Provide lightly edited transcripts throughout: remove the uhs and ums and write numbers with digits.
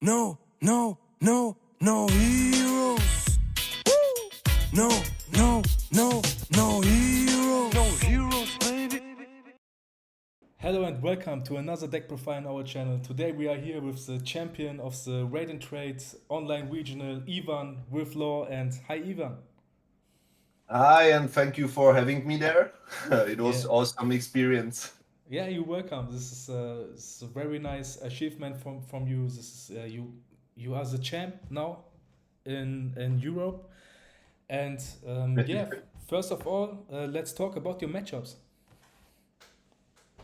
No, no, no, no heroes. No, no, no, no heroes. No heroes, baby. Hello and welcome to another deck profile on our channel. Today we are here with the champion of the Raidntrade online regional, Ivan with Law. And hi Ivan. Hi, and thank you for having me there. It Yeah, was awesome experience. yeah, you're welcome. This is a very nice achievement from you. This is you are the champ now in Europe. And yeah, first of all, let's talk about your matchups.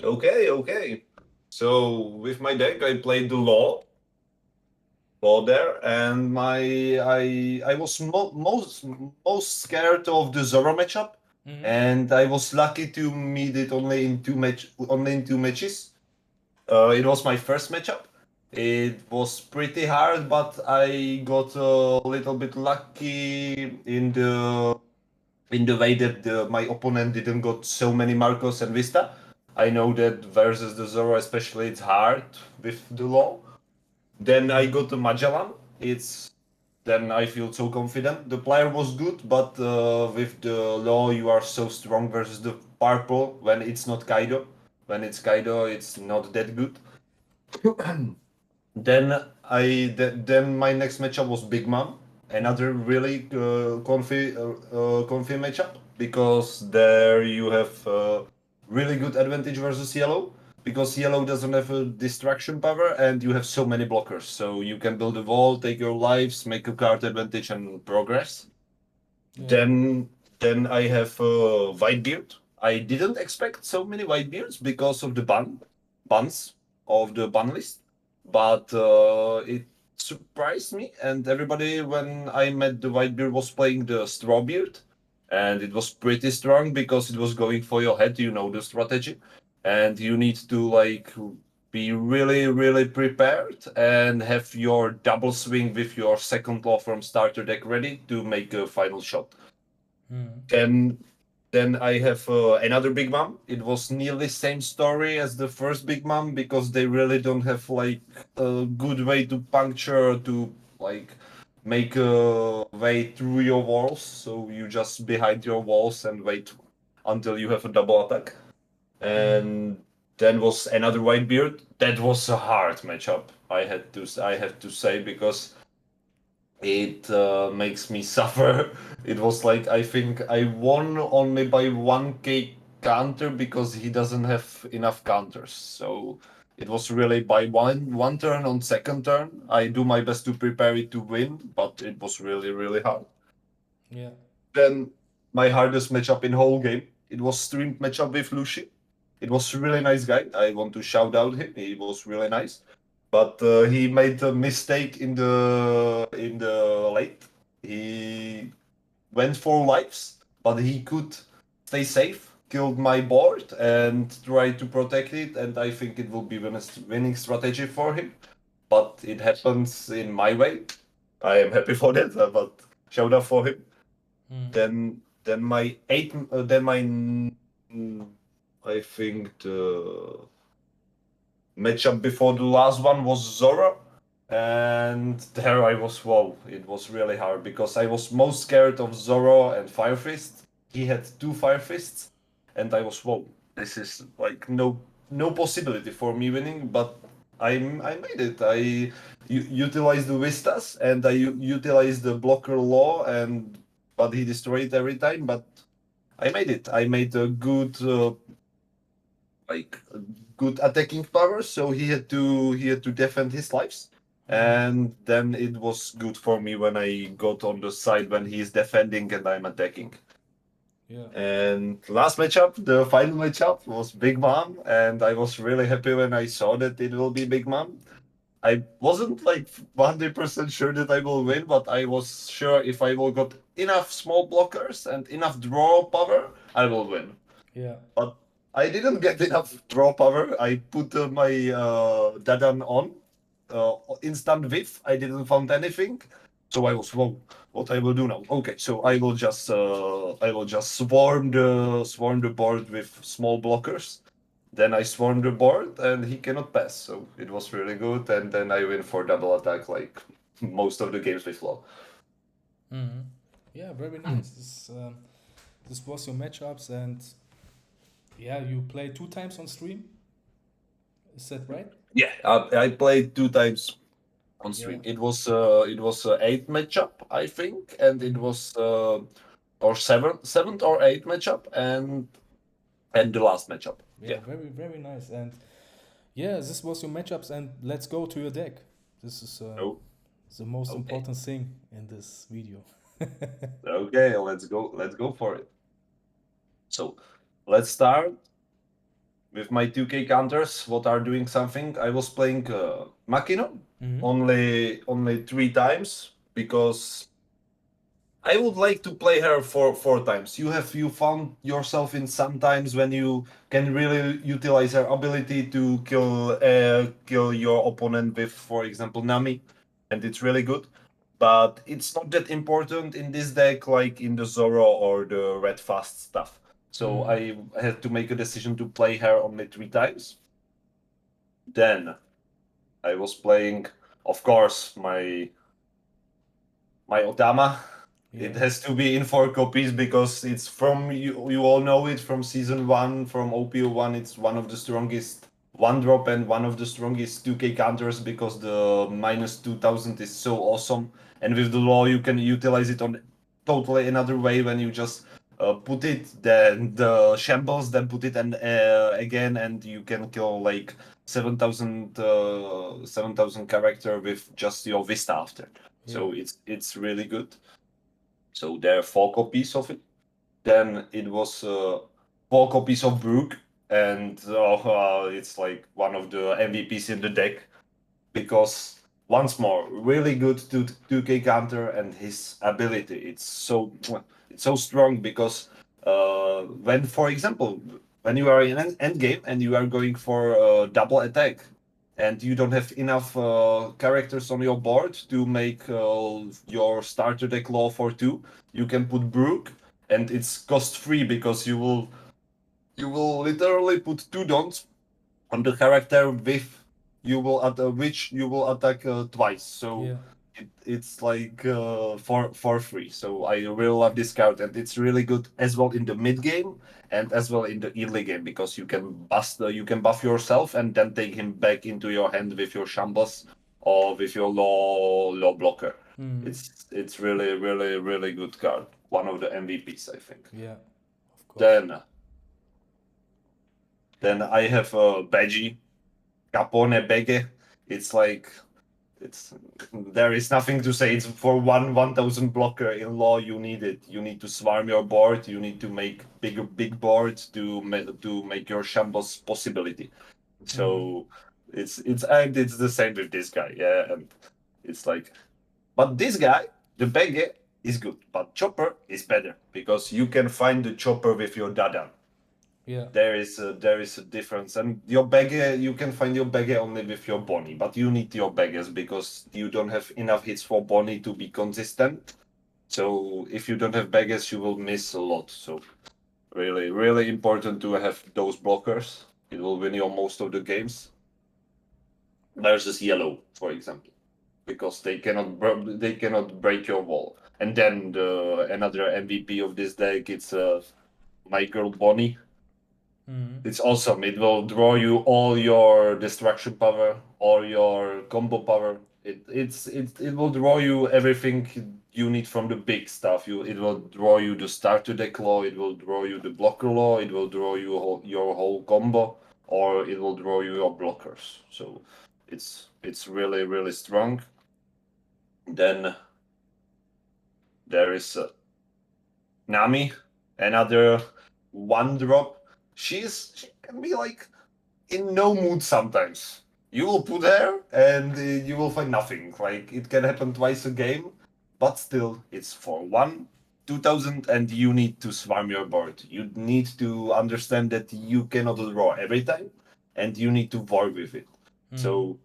Okay. So with my deck, I played the law there, and my I was most scared of the Zoro matchup, Mm-hmm. and I was lucky to meet it only in two matches. It was my first matchup. It was pretty hard, but I got a little bit lucky in the way that my opponent didn't got so many Marcos and Vista. I know that versus the Zoro especially it's hard with the law. Then I got the Magellan. It's then I feel so confident. The player was good, but with the law you are so strong versus the purple when it's not Kaido. When it's Kaido, it's not that good. Then my next matchup was Big Mom, another really comfy matchup because there you have really good advantage versus Yellow because Yellow doesn't have a distraction power and you have so many blockers, so you can build a wall, take your lives, make a card advantage, and progress. Yeah. Then I have Whitebeard. I didn't expect so many Whitebeards because of the bans of the ban list, but it surprised me and everybody when I met the Whitebeard was playing the Strawbeard, and it was pretty strong because it was going for your head. You know the strategy, and you need to like be really prepared and have your double swing with your second law from starter deck ready to make a final shot. Mm-hmm. Then then I have another Big Mom. It was nearly same story as the first Big Mom because they really don't have like a good way to puncture to like make a way through your walls. So you just behind your walls and wait until you have a double attack. Mm-hmm. And then was another Whitebeard. That was a hard matchup. I have to say because it makes me suffer. It was like I think I won only by 1k counter because he doesn't have enough counters. So it was really by one turn on second turn. I do my best to prepare it to win, but it was really hard. Yeah. Then my hardest matchup in whole game. It was streamed matchup with Lucy. It was a really nice guy. I want to shout out him. He was really nice, but he made a mistake in the late. He went for lives, but he could stay safe. Killed my board and tried to protect it, and I think it will be winning strategy for him. But it happens in my way. I am happy for that, but shout out for him. Mm-hmm. Then my I think the matchup before the last one was Zora, and there I was wow. It was really hard because I was most scared of Zoro and Fire Fist. He had two Fire Fists, and I was wow. This is like no possibility for me winning, but I made it. I utilized the Vistas and I utilized the blocker law, and but he destroyed every time. But I made it. I made a good like good attacking power, so he had to defend his lives. Mm-hmm. And then it was good for me when I got on the side when he is defending and I'm attacking. Yeah. And last matchup, the final matchup was Big Mom, and I was really happy when I saw that it will be Big Mom. I wasn't like 100% sure that I will win, but I was sure if I will got enough small blockers and enough draw power, I will win. Yeah. But I didn't get enough draw power. I put my Dadan on instant whiff. I didn't found anything, so I was wrong. What I will do now? Okay, so I will just swarm the board with small blockers. Then I swarm the board and he cannot pass. So it was really good. And then I win for double attack like most of the games with LoL. Yeah, very nice. This was your matchups, and yeah, you played 2 times on stream. Is that right? Yeah, I played 2 times on Yeah. stream. It was 8 matchup, I think, and it was or seventh or 8 matchup, and the last matchup. Yeah, Yeah. very very nice. And yeah, this was your matchups, and let's go to your deck. This is Oh, the most okay. important thing in this video. Okay, let's go. Let's go for it. So, let's start with my 2K counters. What are doing something? I was playing Makino only 3 times because I would like to play her for 4 times. You found yourself in some times when you can really utilize her ability to kill your opponent with, for example, Nami, and it's really good. But it's not that important in this deck like in the Zoro or the Red Fast stuff. So I had to make a decision to play her only 3 times. Then I was playing, of course, my Otama. Yeah. It has to be in 4 copies because it's from you all know it from season 1 from OPO1. It's one of the strongest 1-drop and one of the strongest 2K counters because the -2000 is so awesome. And with the law, you can utilize it on totally another way when you just put it, then the shambles, then put it and again, and you can kill like 7,000 character with just your Vista after. So it's really good. So there are 4 copies of it. Then it was 4 copies of Brook, and it's like one of the MVPs in the deck because once more, really good 2K counter and his ability. It's so strong because when, for example, when you are in an end game and you are going for a double attack, and you don't have enough characters on your board to make your starter deck law for 2, you can put Brook, and it's cost free because you will literally put 2 dons on the character with which you will attack twice. So it's like for free. So I really love this card, and it's really good as well in the mid game and as well in the early game because you can buff yourself and then take him back into your hand with your Shambas or with your law blocker. It's really really really good card. One of the MVPs, I think. Yeah, of course. Then I have Beji, Capone, Bege. It's like there is nothing to say. It's for 1,000 blocker in law. You need it. You need to swarm your board. You need to make big boards to make your shambles possibility. So it's the same with this guy. Yeah, and it's like, but this guy, the Bege, is good, but Chopper is better because you can find the Chopper with your Dadan. Yeah. There is a difference, and your Bege, you can find your Bege only with your Bonnie, but you need your Beges because you don't have enough hits for Bonnie to be consistent. So if you don't have Beges, you will miss a lot. So really, really important to have those blockers. It will win you most of the games. Versus Yellow, for example, because they cannot break your wall. And then another MVP of this deck, it's my girl Bonnie. It's awesome. It will draw you all your destruction power, all your combo power. It will draw you everything you need from the big stuff. It will draw you the starter deck law. It will draw you the blocker law. It will draw you your whole combo, or it will draw you your blockers. So it's really really strong. Then there is Nami, another 1-drop. She can be like in no mood sometimes. You will put her and you will find nothing. Like it can happen twice a game, but still it's for 2,000 and you need to swarm your board. You need to understand that you cannot draw every time and you need to work with it. So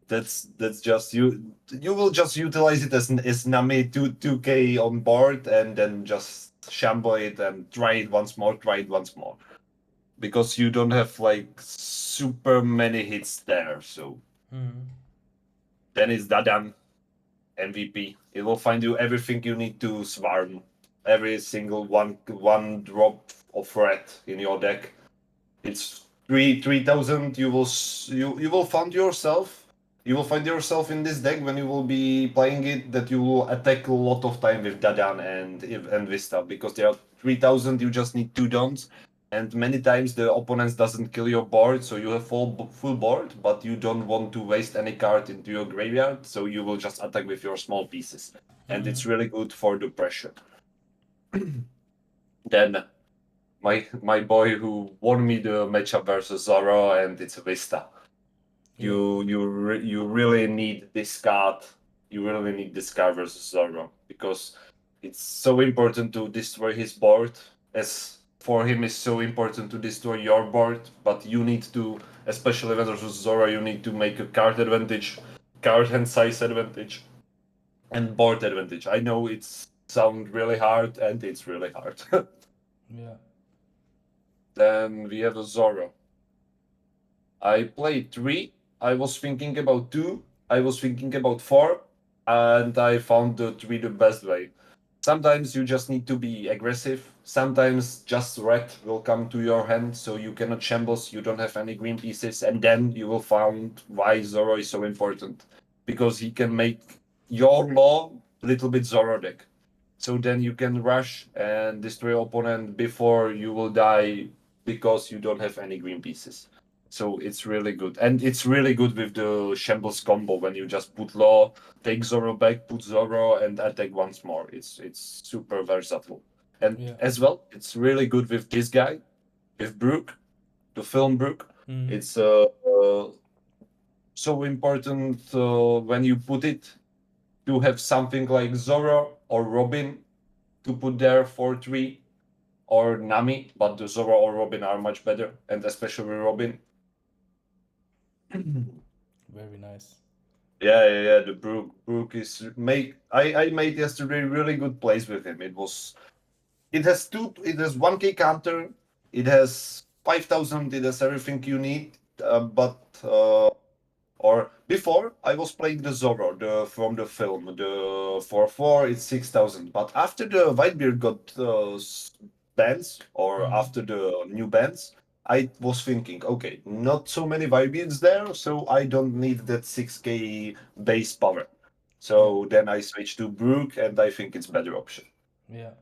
that's just you will just utilize it as Nami 2K on board and then just shamble it and try it once more. because you don't have like super many hits there. So then it's Dadan MVP. It will find you everything you need to swarm, every single one drop of red in your deck. It's 3,000. You will find yourself. You will find yourself in this deck when you will be playing it that you will attack a lot of time with Dadan and Vista, because there are 3,000. You just need 2 dons, and many times the opponents doesn't kill your board, so you have full board, but you don't want to waste any card into your graveyard, so you will just attack with your small pieces, and it's really good for the pressure. Then my boy who won me the matchup versus Zoro, and it's Vista. You really need this card. You really need this card versus Zoro, because it's so important to destroy his board, as for him it's so important to destroy your board. But you need to, especially versus Zoro, you need to make a card advantage, card hand size advantage, and board advantage. I know it sounds really hard, and it's really hard. Yeah. Then we have a Zoro. I played 3. I was thinking about 2. I was thinking about 4. And I found the 3 the best way. Sometimes you just need to be aggressive. Sometimes just red will come to your hand, so you cannot shambles, you don't have any green pieces. And then you will find why Zoro is so important. Because he can make your law a little bit Zoro deck. So then you can rush and destroy opponent before you will die, because you don't have any green pieces. So it's really good. And it's really good with the Shambles combo, when you just put Law, take Zoro back, put Zoro, and attack once more. It's super versatile. And Yeah. as well, it's really good with this guy, with Brook, the film Brook. It's so important when you put it to have something like Zoro or Robin to put there for 3, or Nami, but the Zoro or Robin are much better, and especially Robin. Very nice. Yeah. The Brook is I made yesterday really good plays with him. It has 1K counter, it has 5,000, it has everything you need. Or before I was playing the Zoro, from the film, the 4/4, it's 6,000. But after the Whitebeard got bans, or after the new bans, I was thinking, okay, not so many Whitebeards there, so I don't need that 6K base power. So then I switched to Brook, and I think it's better option. Yeah.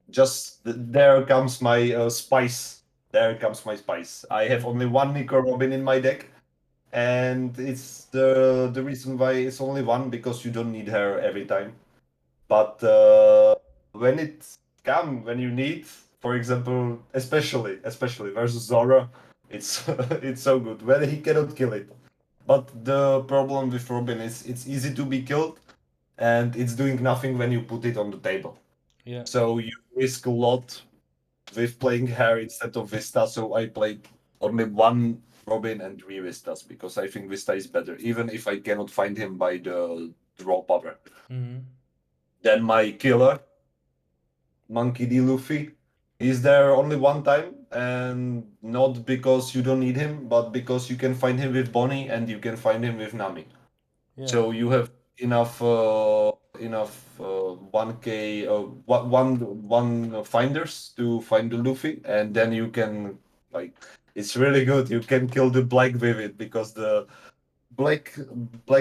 Just there comes my spice. There comes my spice. I have only one Nico Robin in my deck, and it's the reason why it's only one, because you don't need her every time. But when when you need, for example, especially versus Zora, it's it's so good when he cannot kill it. But the problem with Robin is it's easy to be killed, and it's doing nothing when you put it on the table. Yeah. So you risk a lot with playing her instead of Vista. So I played only one Robin and 3 Vistas, because I think Vista is better, even if I cannot find him by the draw power. Then my killer, Monkey D. Luffy, he's there only one time, and not because you don't need him, but because you can find him with Bonnie and you can find him with Nami. Yeah. So you have enough 1K one finders to find the Luffy, and then you can, like, it's really good. You can kill the black with it, because the black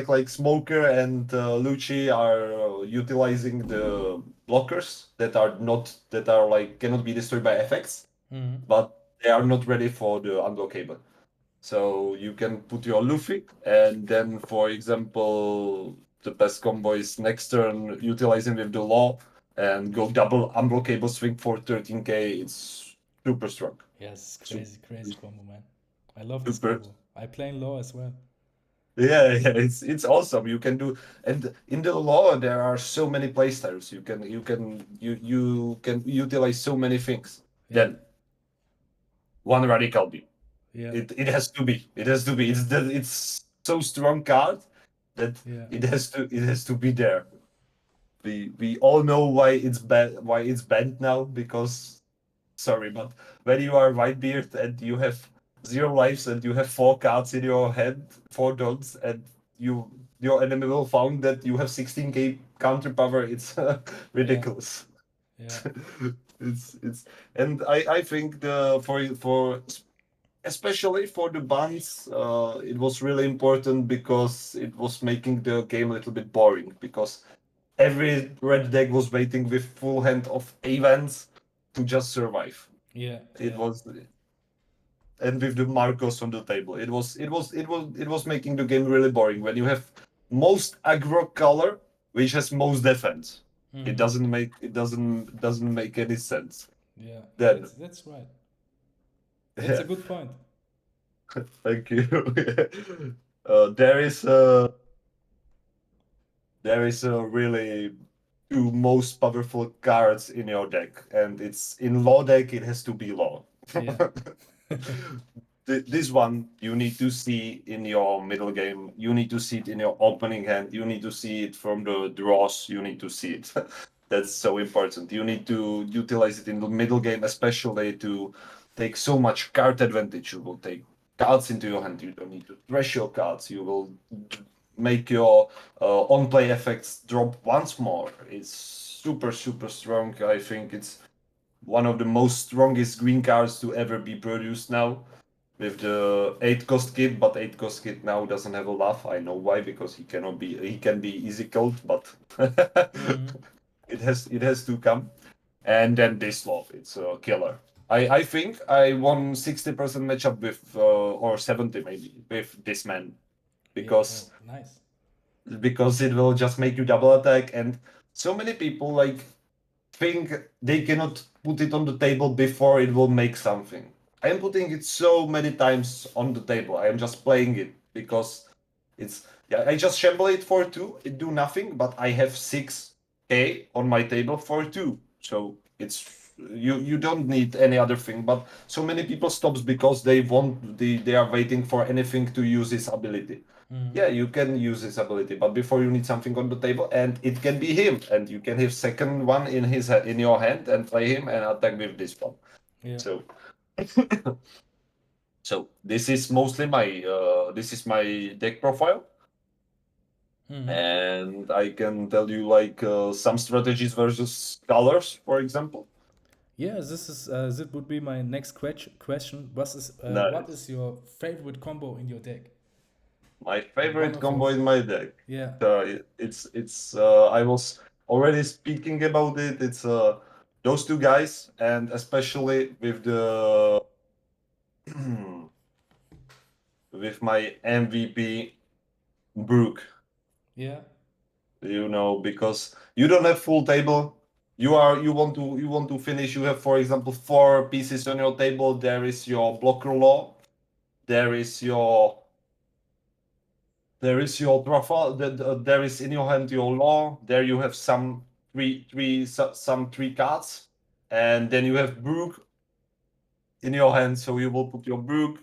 like Smoker and Lucci are utilizing the blockers that are like cannot be destroyed by effects, but they are not ready for the unblockable. So you can put your Luffy, and then, for example, the best combo is next turn utilizing with the law and go double unblockable swing for 13K. It's super strong. Yes, crazy combo, man. I love this Super. combo. I play in law as well. Yeah, it's awesome. You can do, and in the law there are so many playstyles. You can utilize so many things. Yeah. Then one radical beam. Yeah. It has to be. It has to be. It's so strong card that Yeah. it has to be there. We all know why it's banned now, because sorry, but when you are Whitebeard and you have 0 lives and you have 4 cards in your hand, 4 dots, and your enemy will found that you have 16k counter power, it's ridiculous. Yeah. It's and I think the for especially for the bans, it was really important because it was making the game a little bit boring because every red deck was waiting with full hand of events to just survive. Yeah. It Yeah. was and with the Marcos on the table, it was making the game really boring when you have most aggro color which has most defense. It Mhm. doesn't make any sense. Yeah. Then That's right. That's a yeah, good point. thank you. There is a really two most powerful cards in your deck, and it's in law deck. It has to be law. Yeah. This one you need to see in your middle game. You need to see it in your opening hand. You need to see it from the draws. You need to see it. That's so important. You need to utilize it in the middle game, especially to take so much card advantage. You will take cards into your hand. You don't need to trash your cards. You will make your on-play effects drop once more. It's super, super strong. I think it's one of the most strongest green cards to ever be produced now with the 8 cost kit, but 8 cost kit now doesn't have a laugh. I know why, because he can be easy killed, but Mhm. it has to come. And then this love, it's a killer. I think I won 60% matchup with or 70 maybe with this man Yeah. Oh, because nice. it will just make you double attack, and so many people like think they cannot put it on the table before it will make something. I am putting it so many times on the table. I am just playing it because it's yeah. I just shamble it for 2. It do nothing, but I have 6k on my table for 2. So it's you don't need any other thing. But so many people stops because they are waiting for anything to use his ability. Mhm. Yeah, you can use his ability, but before you need something on the table, and it can be him, and you can have second one in your hand and play him and attack with this one. Yeah. So, so this is my deck profile, Mhm. and I can tell you like some strategies versus colors, for example. Yeah, that would be my next question. What Nice. is your favorite combo in your deck? My One favorite of your combo in my deck. yeah. It's I was already speaking about it. It's those two guys, and especially with the with my MVP Brook. Yeah. Because you don't have full table. You want to finish. You have, for example, 4 pieces on your table. There is your blocker law. There is your profile. There is in your hand your law. There you have some 3 cards, and then you have Brook in your hand. So you will put your Brook,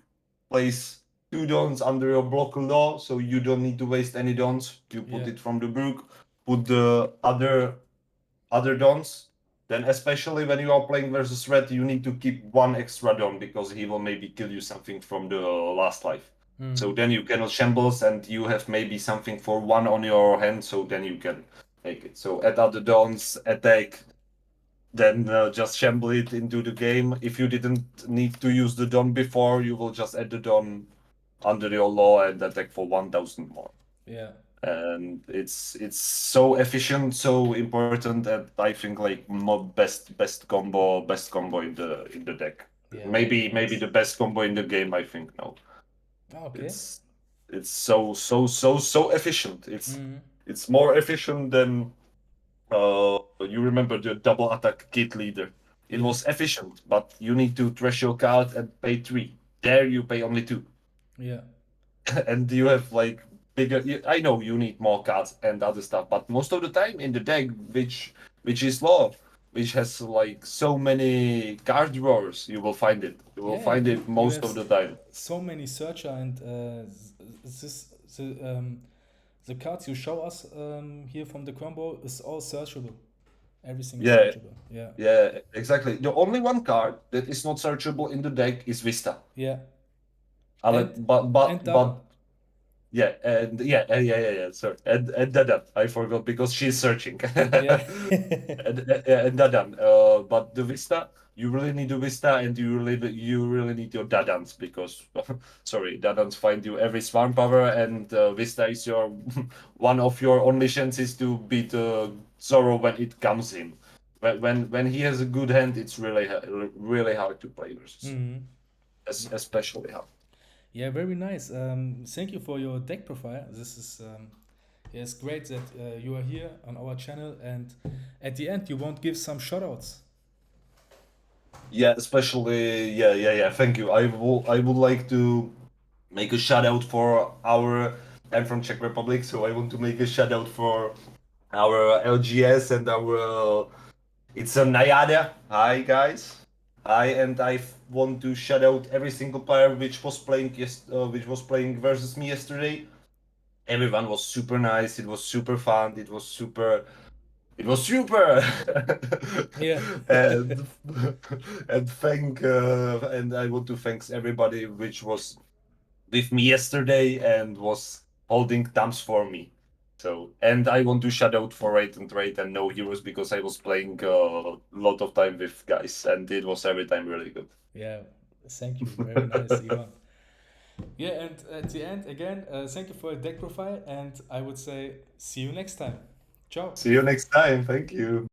place 2 dons under your blocker law, so you don't need to waste any dons. You put Yeah. it from the Brook, put the other dons. Then, especially when you are playing versus red, you need to keep 1 extra don because he will maybe kill you something from the last life. So Mhm. then you cannot shambles, and you have maybe something for 1 on your hand. So then you can make it. So add other dons, attack, then just shamble it into the game. If you didn't need to use the don before, you will just add the don under your law and attack for 1,000 more. Yeah. And it's so efficient, so important that I think like best combo in the deck. Yeah. Very Maybe nice. the best combo in the game. I think no, Okay. it's so efficient. Mhm. It's more efficient than you remember the double attack kit leader. It Yeah. was efficient, but you need to trash your card and pay 3. There you pay only 2. Yeah. And you have like bigger. I know you need more cards and other stuff, but most of the time in the deck, which is law, which has like so many card drawers, you will find it. You will Yeah. find it You most have of the time. so many searcher and the cards you show us here from the combo is all searchable. Everything is Yeah, searchable. Yeah. yeah, exactly. The only one card that is not searchable in the deck is Vista. Yeah. Ale- And but and but Dada. but yeah, and yeah. Sorry, and Dadan, I forgot because she's searching. Yeah. And Dadan. But the Vista, you really need the Vista, and you really need your Dadans because, sorry, Dadans find you every swarm power, and Vista is your one of your only chances to beat Zoro when it comes in. When he has a good hand, it's really hard to play versus, Mhm. especially hard. Yeah, very nice. Thank you for your deck profile. This is yeah, it's great that you are here on our channel, and at the end you won't give some shoutouts. Yeah, especially yeah. Thank you. I would like to make a shout out for our. I'm from Czech Republic, so I want to make a shout out for our LGS and our. It's a Nayada. Hi guys. I want to shout out every single player which was playing versus me yesterday. Everyone was super nice. It was super fun. It was super. Yeah. and and I want to thanks everybody which was with me yesterday and was holding thumbs for me. So, and I want to shout out for Raidntrade and noHEROES because I was playing a lot of time with guys and it was every time really good. Yeah. Thank you. Very nice, Ivan. Yeah, and at the end again, thank you for your deck profile, and I would say see you next time. Ciao. See you next time. Thank you.